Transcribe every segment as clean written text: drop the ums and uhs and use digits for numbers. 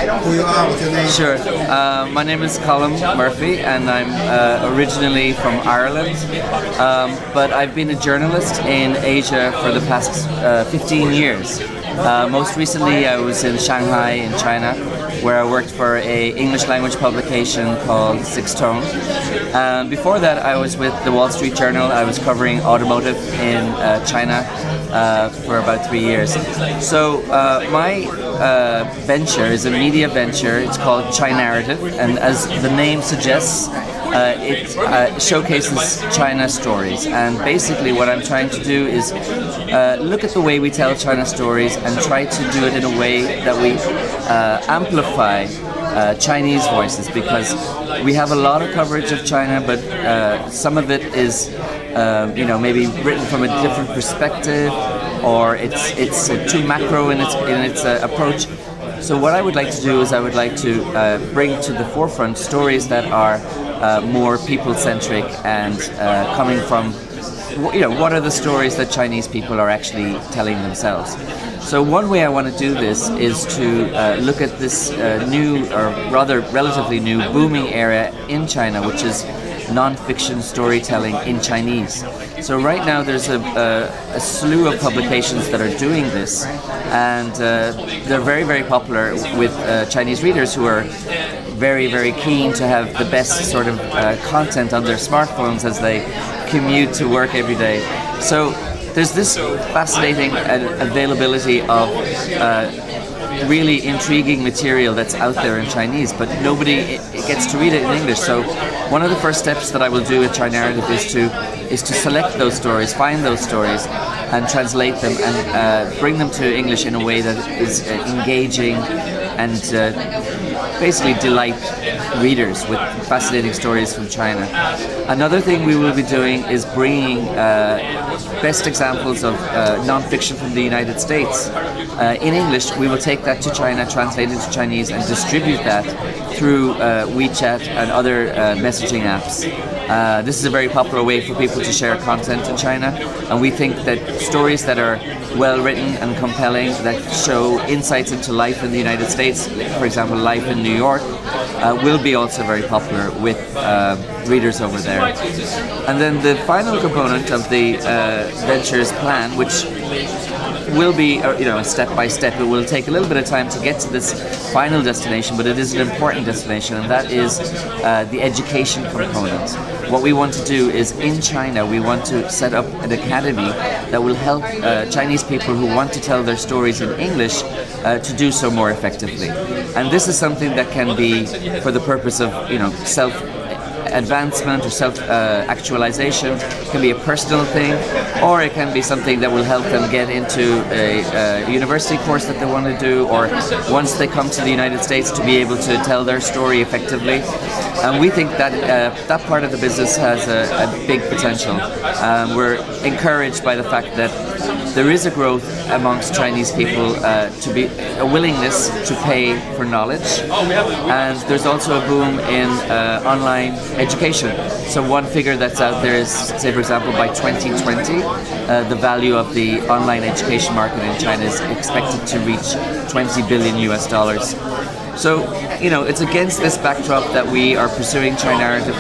who you are, what's your name? Sure. My name is Colum Murphy, and I'm originally from Ireland, but I've been a journalist in Asia for the past 15 years. Most recently, I was in Shanghai in China, where I worked for a English language publication called Six Tone. Before that, I was with the Wall Street Journal. I was covering automotive in China for about 3 years. So my venture is a media venture. It's called Chinarrative, and as the name suggests, it showcases China stories. And basically what I'm trying to do is look at the way we tell China stories and try to do it in a way that we amplify Chinese voices, because we have a lot of coverage of China, but some of it is maybe written from a different perspective, or it's too macro in its approach. So what I would like to do is I would like to bring to the forefront stories that are more people-centric and coming from, what are the stories that Chinese people are actually telling themselves. So one way I want to do this is to look at this new, or rather relatively new, booming area in China, which is non-fiction storytelling in Chinese. So right now there's a slew of publications that are doing this, and they're very, very popular with Chinese readers who are very, very keen to have the best sort of content on their smartphones as they commute to work every day. So there's this fascinating availability of really intriguing material that's out there in Chinese, but nobody gets to read it in English. So one of the first steps that I will do at Chinarrative is to select those stories, find those stories, and translate them and bring them to English in a way that is engaging and basically delight readers with fascinating stories from China. Another thing we will be doing is bringing best examples of non-fiction from the United States in English. We will take that to China, translate it to Chinese, and distribute that through WeChat and other messaging apps. This is a very popular way for people to share content in China, and we think that stories that are well written and compelling, that show insights into life in the United States, for example life in New York, will be also very popular with readers over there. And then the final component of the venture's plan, which will be step by step, it will take a little bit of time to get to this final destination, but it is an important destination, and that is the education component. What we want to do is, in China, we want to set up an academy that will help Chinese people who want to tell their stories in English to do so more effectively. And this is something that can be for the purpose of self-advancement or self-actualization. It can be a personal thing, or it can be something that will help them get into a university course that they want to do, or once they come to the United States to be able to tell their story effectively. And we think that that part of the business has a big potential. We're encouraged by the fact that there is a growth amongst Chinese people to be a willingness to pay for knowledge, and there's also a boom in online education. So one figure that's out there is, say for example, by 2020, the value of the online education market in China is expected to reach $20 billion US. So, it's against this backdrop that we are pursuing Chinarrative.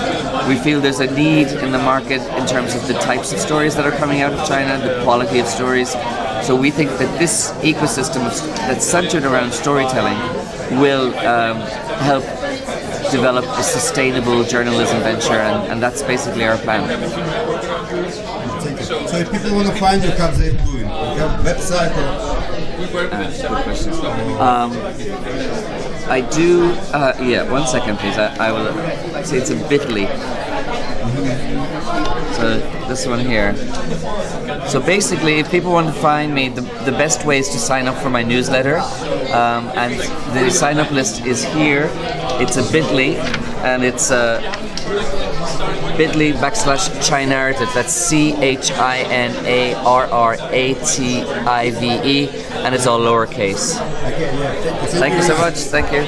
We feel there's a need in the market in terms of the types of stories that are coming out of China, the quality of stories. So we think that this ecosystem that's centered around storytelling will help develop a sustainable journalism venture, and that's basically our plan. So if people want to find you, how they do it? You have a website or? Good question. I do, one second please, I will say it's a bit.ly. So this one here. So basically, if people want to find me, the best way is to sign up for my newsletter, and the sign up list is here. It's a bit.ly, and it's bit.ly/Chinarrative. That's CHINARRATIVE, and it's all lowercase. Okay, yeah. Thank you so much. Thank you.